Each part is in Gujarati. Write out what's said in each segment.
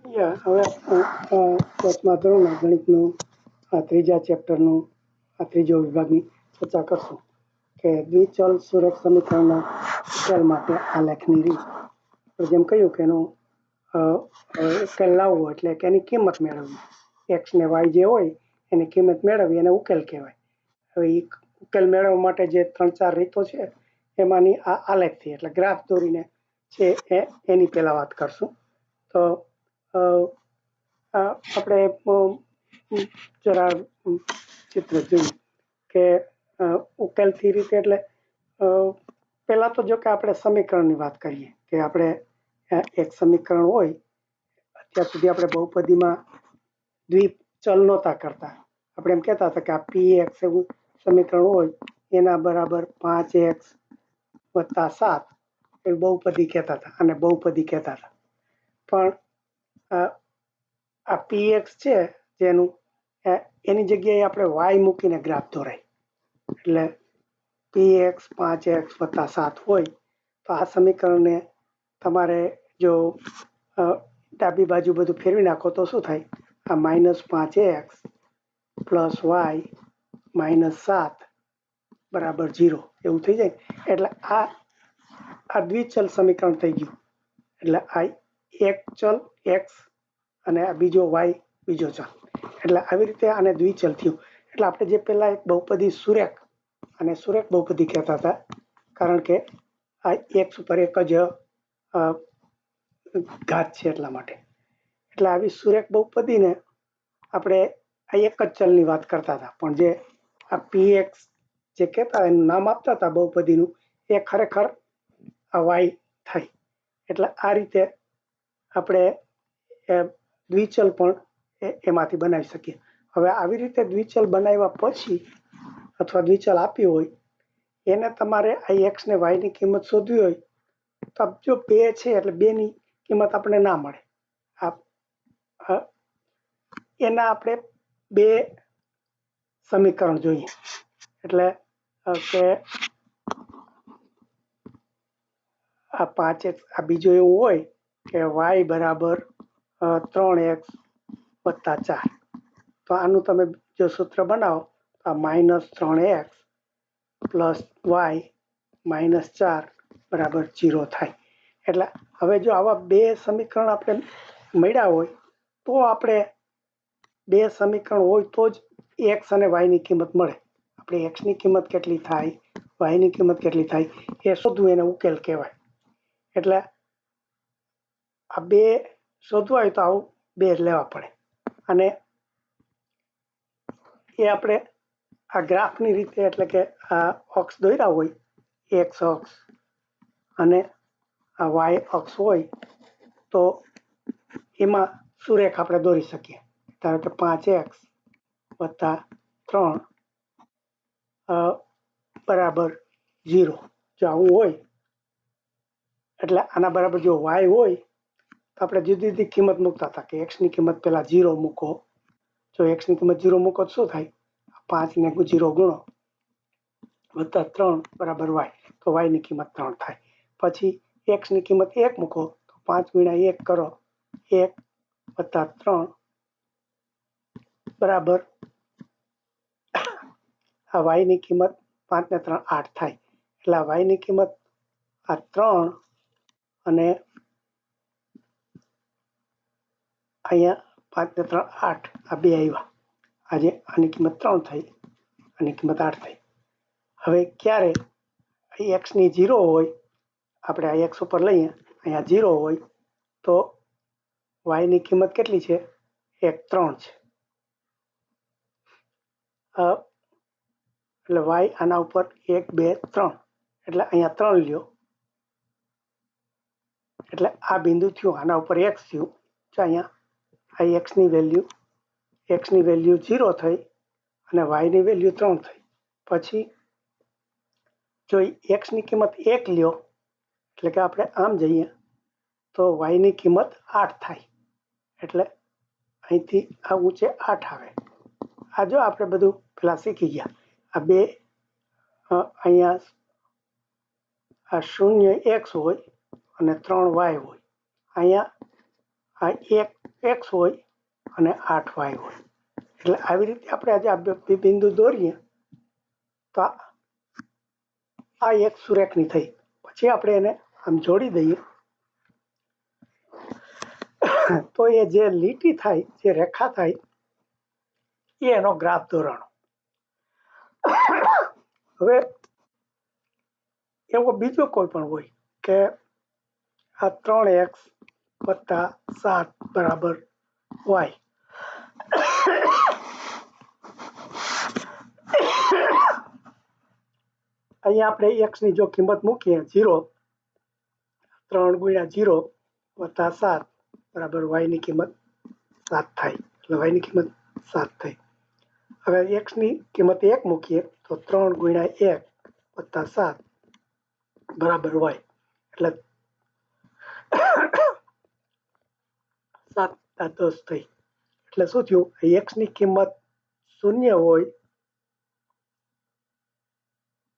હવે 10મા ધોરણના ગણિતનું ત્રીજા ચેપ્ટરનું ત્રીજો વિભાગની ચર્ચા કરશું કે દ્વિચલ સુરેખ સમીકરણના ઉકેલ માટે આલેખની રીત. જેમ કહ્યું કે એનો ઉકેલ લાવવો એટલે કે એની કિંમત મેળવવી. એક્સ ને વાય જે હોય એની કિંમત મેળવવી એને ઉકેલ કહેવાય. હવે એ ઉકેલ મેળવવા માટે જે 3-4 રીતો છે એમાંની આ આલેખથી એટલે ગ્રાફ દોરીને છે એની પહેલા વાત કરશું. તો આપણે જરા ચિત્ર જોયું કે ઉકેલથી રીતે એટલે પહેલા તો જો કે આપણે સમીકરણની વાત કરીએ કે આપણે એક સમીકરણ હોય અત્યાર સુધી આપણે બહુપદીમાં દ્વિચલ નહોતા કરતા. આપણે એમ કહેતા હતા કે આ px એવું સમીકરણ હોય એના બરાબર 5x + 7 એ બહુપદી કહેતા હતા અને બહુપદી કહેતા હતા. પણ આ px છે જેનું એની જગ્યાએ આપણે y મૂકીને ગ્રાફ દોરાય. એટલે px 5x + 7 હોય તો આ સમીકરણને તમારે જો ડાબી બાજુ બધું ફેરવી નાખો તો શું થાય? આ -5x + y - 7 બરાબર 0 એવું થઈ જાય. એટલે આ દ્વિચલ સમીકરણ થઈ ગયું. એટલે આ એક ચલ x અને આ બીજો y બીજો ચલ. એટલે આવી રીતે આને દ્વિચલ થયું. એટલે આપણે જે પહેલા એક બહુપદી સુરેખ અને સુરેખ બહુપદી કહેતા હતા કારણ કે આ x ઉપર એક જ ઘાત છે એટલા માટે. એટલે આવી સુરેખ બહુપદીને આપણે આ એક જ ચલની વાત કરતા હતા. પણ જે આ px જે કહેતા એનું નામ આપતા હતા બહુપદીનું એ ખરેખર આ y થાય. એટલે આ રીતે આપણે દ્વિચલ પણ એમાંથી બનાવી શકીએ. હવે આવી રીતે દ્વિચલ બનાવ્યા પછી અથવા દ્વિચલ આપી હોય એને તમારે આ x ને y ની કિંમત શોધવી હોય તો જો 2 છે એટલે 2 ની કિંમત આપણે ના મળે. એના આપણે 2 સમીકરણ જોઈએ. એટલે કે આ 5x આ બીજો એવું હોય કે y બરાબર 3x + 4. તો આનું તમે જો સૂત્ર બનાવો તો આ -3x + y - 4 બરાબર 0 થાય. એટલે હવે જો આવા 2 સમીકરણ આપણે મળ્યા હોય તો આપણે 2 સમીકરણ હોય તો જ x અને y ની કિંમત મળે. આપણે x ની કિંમત કેટલી થાય, y ની કિંમત કેટલી થાય એ શોધવું એને ઉકેલ કહેવાય. એટલે આ 2 શોધવા હોય તો આવું 2 લેવા પડે. અને એ આપણે આ ગ્રાફની રીતે એટલે કે આ અક્ષ દોર્યા હોય x અક્ષ અને આ y અક્ષ હોય તો એમાં સુરેખ આપણે દોરી શકીએ. ધારો કે 5x + 3 બરાબર 0 જો આવું હોય એટલે આના બરાબર જો y હોય તો આપણે જુદી જુદી કિંમત મૂકતા હતા કે x ની કિંમત પહેલા 0 મૂકો. જો x ની કિંમત 0 મૂકો તો શું થાય? 5 ને 0 ગુણો +3 બરાબર y તો y ની કિંમત 3 થાય. પછી x ની કિંમત 1 મૂકો તો 5 × 1 કરો 1 + 3 બરાબર આ y ની કિંમત 5 ને 3 8 થાય. એટલે આ y ની કિંમત આ 3 અને અહીંયા 5 ને 3 8 આ 2 આવ્યા. આજે આની કિંમત 3 થઈ, આની કિંમત 8 થઈ. હવે ક્યારે x ની 0 હોય આપણે આ x ઉપર લઈએ અહીંયા 0 હોય તો y ની કિંમત કેટલી છે? 1 3 છે. એટલે y આના ઉપર 1 2 3 એટલે અહીંયા 3 લ્યો એટલે આ બિંદુ થયું. આના ઉપર x થયું. જો અહીંયા આ x ની વેલ્યુ 0 થઈ અને y ની વેલ્યુ 3 થઈ. પછી જો x ની કિંમત 1 લ્યો એટલે કે આપણે આમ જઈએ તો y ની કિંમત 8 થાય. એટલે અહીંથી આ ઊંચે 8 આવે. આ જો આપણે બધું પેલા શીખી ગયા. આ 2 અહીંયા આ 0 x હોય અને 3 y હોય. અહીંયા આ 1 એક્સ હોય અને 8 વાય હોય. એટલે આવી રીતે આપણે આજે આ બે બિંદુ દોરીએ તો આ એક સુરેખની થઈ. પછી આપણે એને આમ જોડી દઈએ તો એ જે લીટી થાય, જે રેખા થાય, એ એનો ગ્રાફ દોરવાનો. હવે એવો બીજો કોઈ પણ હોય કે આ 3x + 7 = y. અહીંયા આપણે x ની જો કિંમત મૂકીએ 0, 3 × 0 + 7 = y ની કિંમત 7 થાય. એટલે y ની કિંમત 7 થઈ. હવે x ની કિંમત 1 મૂકીએ તો 3 × 1 + 7 = y. એટલે 7 × 10 થઈ. એટલે શું થયું? x ની કિંમત 0 હોય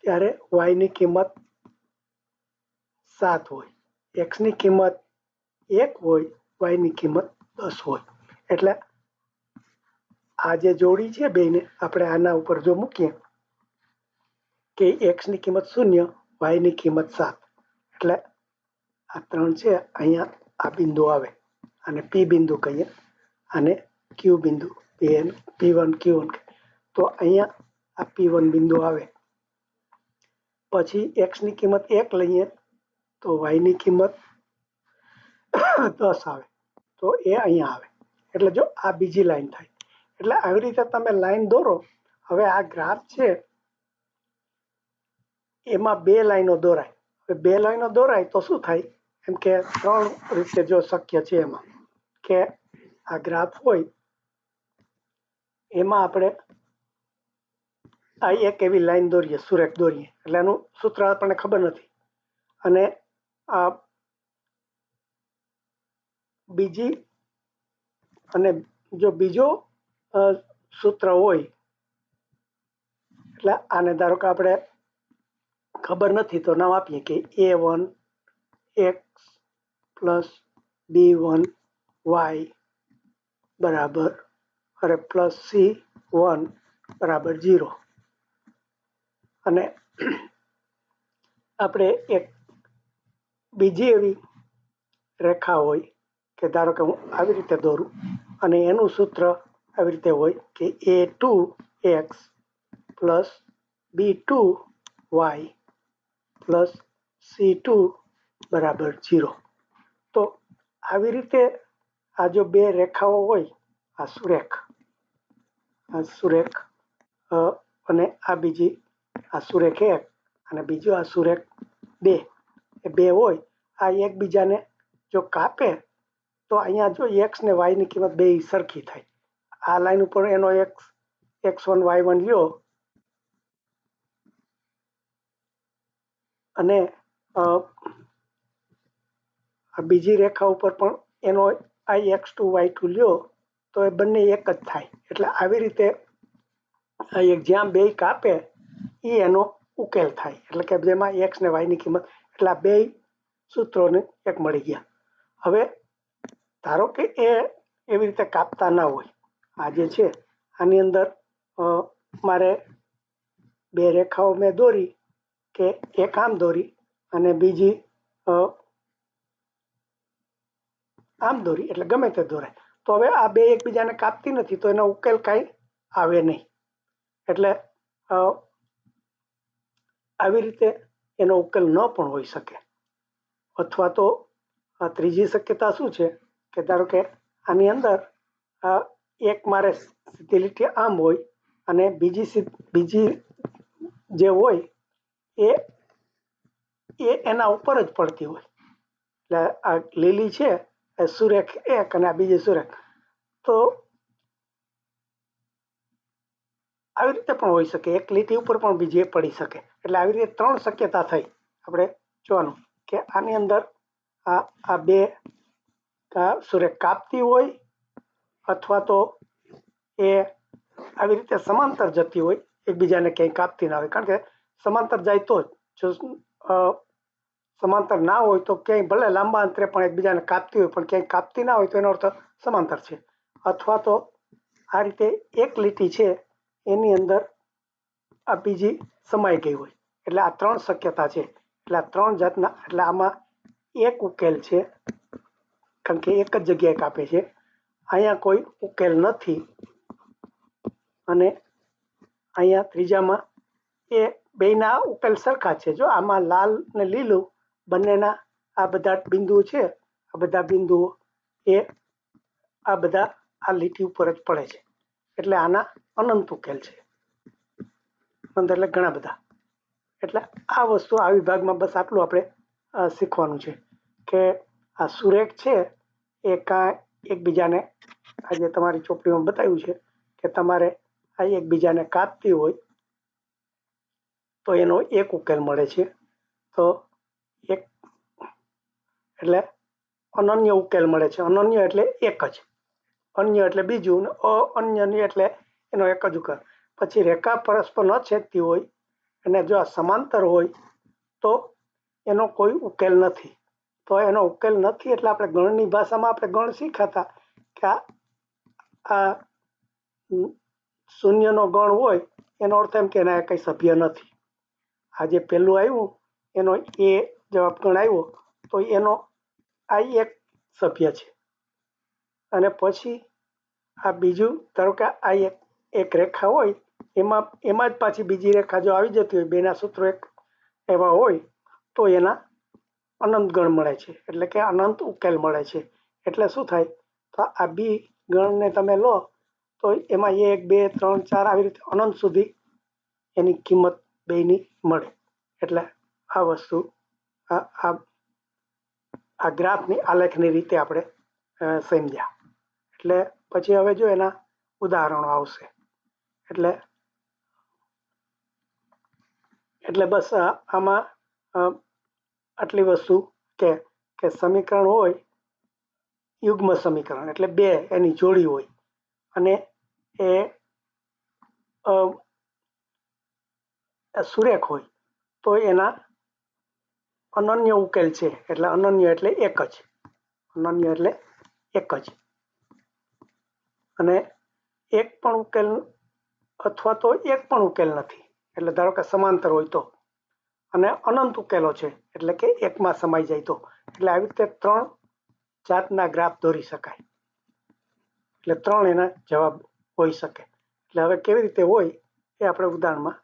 ત્યારે y ની કિંમત 7 હોય. x ની કિંમત 1 હોય, y ની કિંમત 10 હોય. એટલે આ જે જોડી છે બેને આપણે આના ઉપર જો મૂકીએ કે x ની કિંમત 0, y ની કિંમત 7, એટલે આ 3 છે અહીંયા આ બિંદુ આવે, અને P બિંદુ કહીએ, અને Q બિંદુ, P1 Q1. તો અહીંયા આ P1 બિંદુ આવે. પછી x ની કિંમત 1 લઈએ તો y ની કિંમત 10 આવે, તો એ અહીંયા આવે. એટલે જો આ બીજી લાઈન થાય. એટલે આવી રીતે તમે લાઈન દોરો. હવે આ ગ્રાફ છે એમાં 2 લાઈનો દોરાય. હવે 2 લાઈનો દોરાય તો શું થાય? એમ કે 3 રીતે જો શક્ય છે એમાં કે આ ગ્રાફ હોય એમાં આપણે આ એક એવી લાઈન દોરીએ, સુરેખ દોરીએ. એટલે એનું સૂત્ર આપણને ખબર નથી. અને આ બીજી, અને જો બીજો સૂત્ર હોય, એટલે આને ધારો કે આપણે ખબર નથી તો નામ આપીએ કે a1x + b1y + c1 = 0. અને આપણે એક બીજી એવી રેખા હોય કે ધારો કે હું આવી રીતે દોરું, અને એનું સૂત્ર આવી રીતે હોય કે a2x + b2y + c2 = 0. તો આવી રીતે આ જો 2 રેખાઓ હોય, આ સુરેખ અને આ બીજી આ સુરેખ 1 અને બીજો આ સુરેખ 2, એ 2 હોય, આ એકબીજાને જો કાપે તો અહીંયા જો x ને y ની કિંમત 2 સરખી થાય. આ લાઈન ઉપર એનો x1 y1 લ્યો, અને આ બીજી રેખા ઉપર પણ એનો x2 y2 લ્યો તો એ બંને એક જ થાય. એટલે આવી રીતે જ્યાં 2 કાપે એ એનો ઉકેલ થાય. એટલે કે જેમાં x ને y ની કિંમત, એટલે આ 2 સૂત્રોને એક મળી ગયા. હવે ધારો કે એ એવી રીતે કાપતા ના હોય, આ જે છે આની અંદર મારે 2 રેખાઓ મેં દોરી, કે એક આમ દોરી અને બીજી આમ દોરી, એટલે ગમે તે દોરાય. તો હવે આ 2 એકબીજાને કાપતી નથી તો એનો ઉકેલ કાંઈ આવે નહીં. એટલે આવી રીતે એનો ઉકેલ ન પણ હોઈ શકે. અથવા તો આ ત્રીજી શક્યતા શું છે કે ધારો કે આની અંદર એક મારે સીધી લીટી આમ હોય અને બીજી જે હોય એ એના ઉપર જ પડતી હોય. એટલે આ લીલી છે એ સુરેખ 1 અને આ બીજી સુરેખ. તો આવી રીતે પણ હોઈ શકે, એક લીટી ઉપર પણ બીજી પડી શકે. એટલે આવી રીતે 3 શક્યતા થઈ. આપણે જોવાનું કે આની અંદર આ 2 સુરેખ કાપતી હોય, અથવા તો એ આવી રીતે સમાંતર જતી હોય, એકબીજાને ક્યાંય કાપતી ના હોય. કારણ કે સમાંતર જાય તો જ, જો સમાંતર ના હોય તો ક્યાંય ભલે લાંબા અંતરે પણ એકબીજાને કાપતી હોય પણ ક્યાંય કાપતી ના હોય તો એનો અર્થ સમાંતર છે, અથવા તો આ રીતે એક લીટી છે એની અંદર આ બીજી સમાઈ ગઈ હોય, એટલે આ ત્રણ શક્યતા છે. એટલે આ ત્રણ જાતના, એટલે આમાં એક ઉકેલ છે, કારણ કે એક જ જગ્યાએ કાપે છે. અહીંયા કોઈ ઉકેલ નથી, અને અહીંયા ત્રીજામાં એ બેયના ઉકેલ સરખા છે. જો આમાં લાલ ને લીલું બંનેના આ બધા બિંદુઓ છે, આ બધા બિંદુઓ એ આ બધા આ લીટી ઉપર જ પડે છે, એટલે આના અનંત ઉકેલ છે. અનંત એટલે ઘણા બધા. એટલે આ વસ્તુ આ વિભાગમાં બસ આટલું આપણે શીખવાનું છે કે આ સુરેખ છે એ કાંઈ એકબીજાને, આજે તમારી ચોપડીમાં બતાવ્યું છે કે તમારે આ એકબીજાને કાપતી હોય તો એનો એક ઉકેલ મળે છે. તો એક એટલે અનન્ય ઉકેલ મળે છે. અનન્ય એટલે એક જ, અન્ય એટલે બીજું, અન્ય એટલે એનો એક જ ઉકેલ. પછી રેખા પરસ્પર ન છેદતી હોય અને જો આ સમાંતર હોય તો એનો કોઈ ઉકેલ નથી. તો એનો ઉકેલ નથી એટલે આપણે ગણની ભાષામાં આપણે ગણ શીખાતા કે આ શૂન્યનો ગણ હોય એનો અર્થ એમ કે એના કંઈ સભ્ય નથી. આ જે પહેલું આવ્યું એનો એ જવાબ ગણ આવ્યો તો એનો આ એક સભ્ય છે, અને પછી આ બીજું, ધારો કે આ એક રેખા હોય એમાં જ પાછી બીજી રેખા જો આવી જતી હોય, બેના સૂત્રો એક એવા હોય તો એના અનંત ગણ મળે છે, એટલે કે અનંત ઉકેલ મળે છે. એટલે શું થાય, તો આ બી ગણને તમે લો તો એમાં 1 2 3 4 આવી રીતે અનંત સુધી એની કિંમત બેયની મળે. એટલે આ વસ્તુ આ ગ્રાફની આલેખની રીતે આપણે સમજ્યા. એટલે પછી હવે જો એના ઉદાહરણો આવશે. એટલે બસ આમાં આટલી વસ્તુ કે સમીકરણ હોય, યુગ્મ સમીકરણ એટલે બે એની જોડી હોય, અને એ સુરેખ હોય તો એના અનન્ય ઉકેલ છે. એટલે અનન્ય એટલે એક જ, અનન્ય એટલે એક જ, અને એક પણ ઉકેલ અથવા તો એક પણ ઉકેલ નથી. એટલે ધારો કે સમાંતર હોય તો, અને અનંત ઉકેલો છે એટલે કે એકમાં સમાઈ જાય તો. એટલે આવી રીતે ત્રણ જાતના ગ્રાફ દોરી શકાય. એટલે ત્રણ એના જવાબ હોઈ શકે. એટલે હવે કેવી રીતે હોય એ આપણે ઉદાહરણમાં